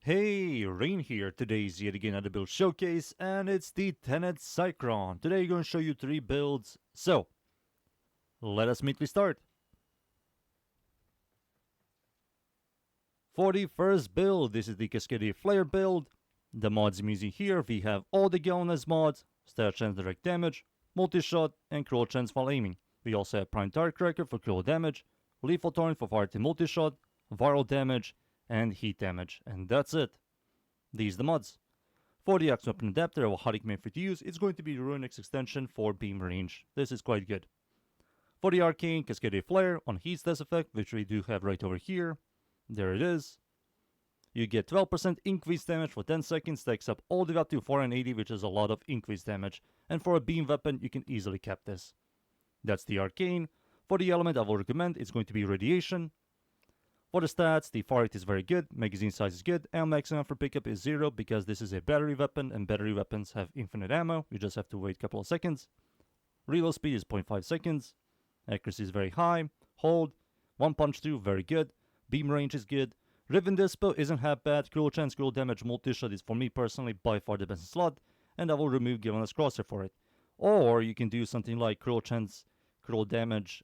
Hey, Rain here. Today's yet again another build showcase, and it's the Tenet Cycron. Today I'm going to show you 3 builds. So, let us immediately start. For the first build, this is the Cascadier Flare build. The mods I'm using here, we have all the Galvanized mods, stat chance direct damage, multi-shot, and critical chance while aiming. We also have Prime Tire Cracker for critical damage, Lethal Torrent for fire to multi-shot, viral damage, and heat damage, and that's it. These are the mods. For the Axe Weapon Adapter, I will highly recommend for you to use. It's going to be the Ruinix extension for beam range. This is quite good. For the Arcane Cascadier Flare on Heat Stats effect, which we do have right over here. There it is. You get 12% increased damage for 10 seconds, stacks up all the way up to 480, which is a lot of increased damage. And for a beam weapon, you can easily cap this. That's the Arcane. For the element, I will recommend it's going to be Radiation. For the stats, the fire rate is very good, magazine size is good, and maximum for pickup is 0 because this is a battery weapon and battery weapons have infinite ammo. You just have to wait a couple of seconds. Reload speed is 0.5 seconds. Accuracy is very high. Hold, 1 punch through, very good. Beam range is good. Riven Dispo isn't half bad. Critical chance, critical damage, multi-shot is for me personally by far the best slot, and I will remove Galvanized Crosshair for it. Or you can do something like critical chance, critical damage,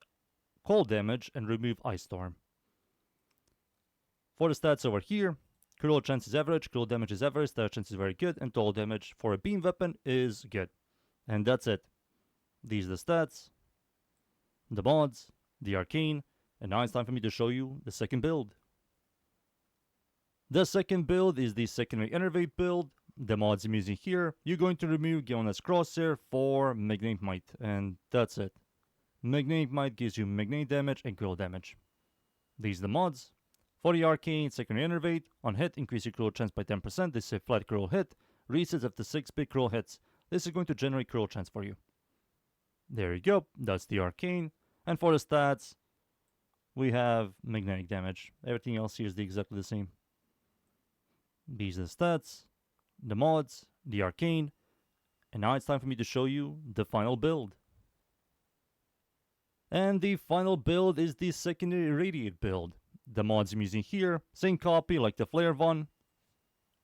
cold damage, and remove Ice Storm. For the stats over here, critical chance is average, critical damage is average, stat chance is very good, and total damage for a beam weapon is good. And that's it. These are the stats, the mods, the arcane, and now it's time for me to show you the second build. The second build is the secondary Enervate build. The mods I'm using here, you're going to remove Galvanized Crosshair for Magnetic Might, and that's it. Magnetic Might gives you magnetic damage and critical damage. These are the mods. For the Arcane Secondary Enervate, on hit, increase your critical chance by 10%. This is a flat critical hit. Resets after 6 big critical hits. This is going to generate critical chance for you. There you go. That's the Arcane. And for the stats, we have magnetic damage. Everything else here is exactly the same. These are the stats, the mods, the Arcane. And now it's time for me to show you the final build. And the final build is the secondary Irradiate build. The mods I'm using here, same copy like the Flare one.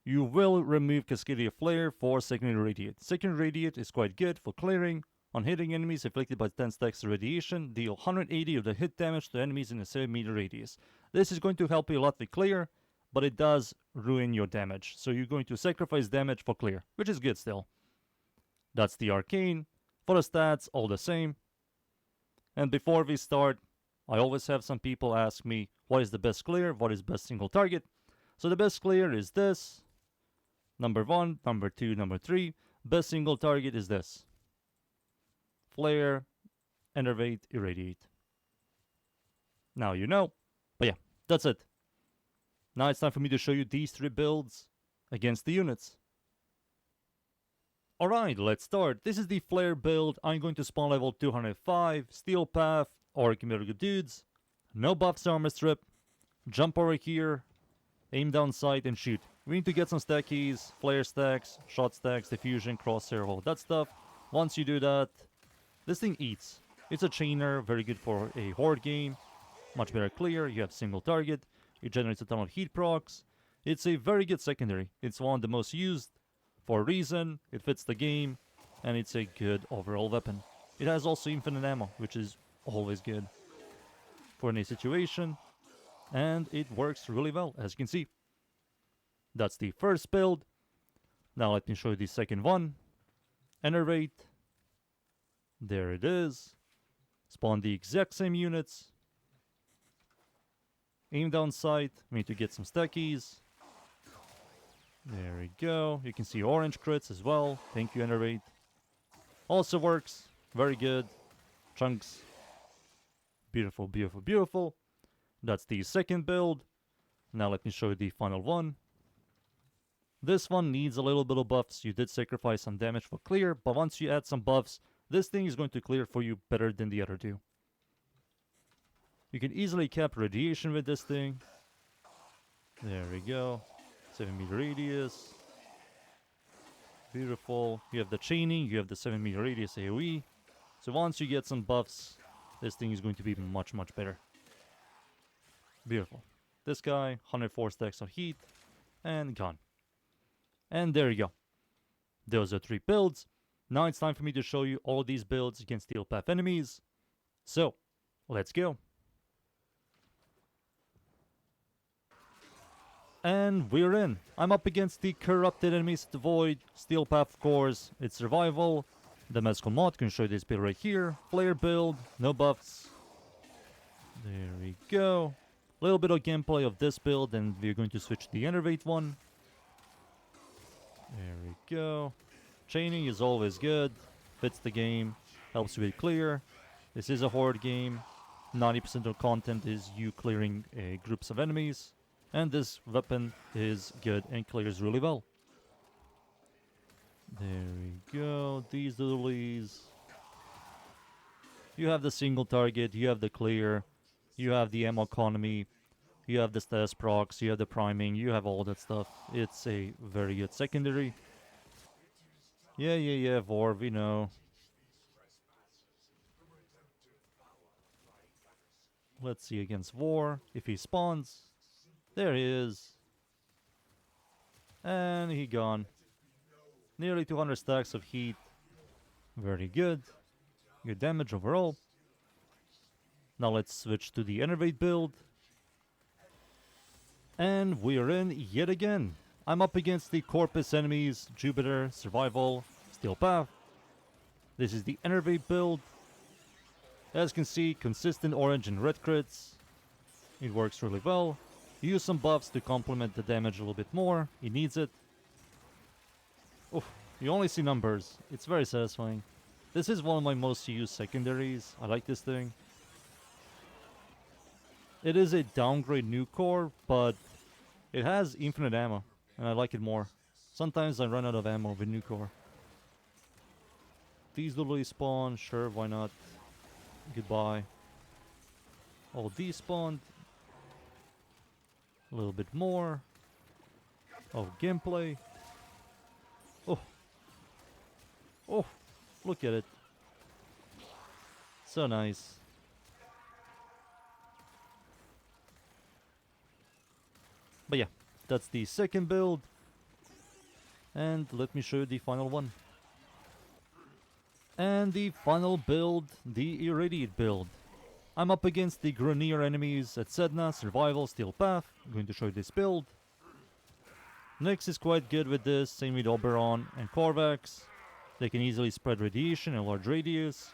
You will remove Cascadier Flare for secondary Irradiate. Secondary Irradiate is quite good for clearing. On hitting enemies afflicted by 10 stacks of radiation, deal 180 of the hit damage to enemies in a 7-meter radius. This is going to help you a lot with clear, but it does ruin your damage. So you're going to sacrifice damage for clear, which is good still. That's the Arcane. For the stats, all the same. And before we start, I always have some people ask me, what is the best clear? What is best single target? So the best clear is this. Number 1, number 2, number 3. Best single target is this. Flare, Enervate, Irradiate. Now you know. But yeah, that's it. Now it's time for me to show you these 3 builds against the units. Alright, let's start. This is the Flare build. I'm going to spawn level 205, Steel Path, or Chimerical Dudes. No buffs armor strip. Jump over here, aim down sight and shoot. We need to get some stackies, flare stacks, shot stacks, diffusion, crosshair, all that stuff. Once you do that, this thing eats. It's a chainer, very good for a horde game. Much better clear, you have single target. It generates a ton of heat procs. It's a very good secondary. It's one of the most used for a reason. It fits the game, and it's a good overall weapon. It has also infinite ammo, which is always good for any situation, and it works really well, as you can see. That's the first build. Now let me show you the second one. Enervate. There it is. Spawn the exact same units. Aim down sight. We need to get some stackies. There we go. You can see orange crits as well. Thank you, Enervate. Also works. Very good. Chunks. Beautiful, beautiful, beautiful. That's the second build. Now let me show you the final one. This one needs a little bit of buffs. You did sacrifice some damage for clear, but once you add some buffs, this thing is going to clear for you better than the other two. You can easily cap radiation with this thing. There we go. 7-meter radius. Beautiful. You have the chaining, you have the 7-meter radius AoE. So once you get some buffs, this thing is going to be much, much better. Beautiful. This guy, 104 stacks of heat. and gone. And there you go. Those are 3 builds. Now it's time for me to show you all these builds against Steel Path enemies. So, let's go. And we're in. I'm up against the corrupted enemies of the Void. Steel Path, of course, it's survival. The Mescal mod can show you this build right here. Flare build, no buffs. There we go. A little bit of gameplay of this build, and we're going to switch to the Enervate one. There we go. Chaining is always good. Fits the game. Helps you with clear. This is a horde game. 90% of content is you clearing groups of enemies. And this weapon is good and clears really well. There we go. These doodlies. You have the single target. You have the clear. You have the ammo economy. You have the status procs. You have the priming. You have all that stuff. It's a very good secondary. Yeah, Vor, we know. Let's see against Vor. If he spawns. There he is. And he gone. Nearly 200 stacks of heat. Very good. Good damage overall. Now let's switch to the Enervate build. And we're in yet again. I'm up against the Corpus enemies, Jupiter, Survival, Steel Path. This is the Enervate build. As you can see, consistent orange and red crits. It works really well. Use some buffs to complement the damage a little bit more. He needs it. Oof, you only see numbers. It's very satisfying. This is one of my most used secondaries. I like this thing. It is a downgrade new core, but it has infinite ammo, and I like it more. Sometimes I run out of ammo with new core. These literally spawn, sure, why not? Goodbye. Oh, these spawned. A little bit more. Oh, gameplay. Oh. Oh, look at it. So nice. But yeah, that's the second build. And let me show you the final one. And the final build, the Irradiate build. I'm up against the Grenier enemies at Sedna, Survival, Steel Path. I'm going to show you this build. Nyx is quite good with this, same with Oberon and Korvax. They can easily spread radiation in a large radius.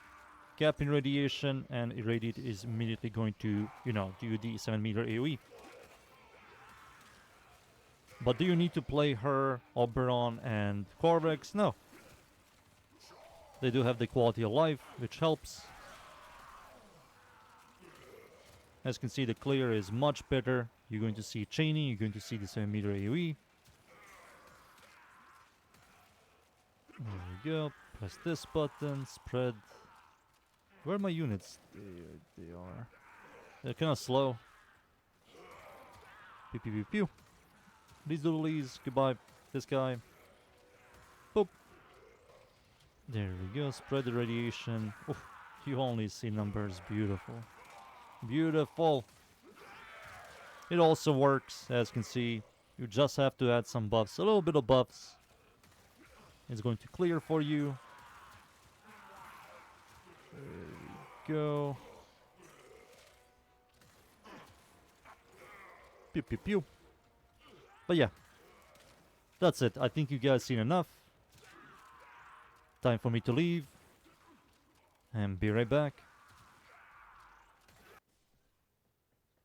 Cap in radiation, and Irradiate is immediately going to, do the 7-meter AoE. But do you need to play her, Oberon, and Korvax? No. They do have the quality of life, which helps. As you can see, the clear is much better. You're going to see chaining, you're going to see the 7-meter AoE. There we go. Press this button, spread. Where are my units? There they are. They're kind of slow. Pew pew pew pew. These doodlies, goodbye. This guy. Boop. There we go. Spread the radiation. Oof, you only see numbers. Beautiful. Beautiful. It also works, as you can see. You just have to add some buffs. A little bit of buffs. It's going to clear for you. There we go. Pew pew pew. But yeah. That's it. I think you guys seen enough. Time for me to leave. And be right back.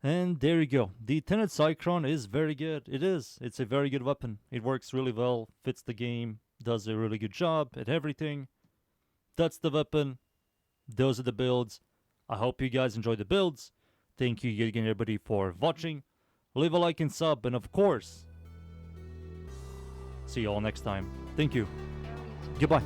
And there you go. The Tenet Cycron is very good. It is. It's a very good weapon. It works really well, fits the game, does a really good job at everything. That's the weapon. Those are the builds. I hope you guys enjoyed the builds. Thank you again, everybody, for watching. Leave a like and sub, and of course, see you all next time. Thank you. Goodbye.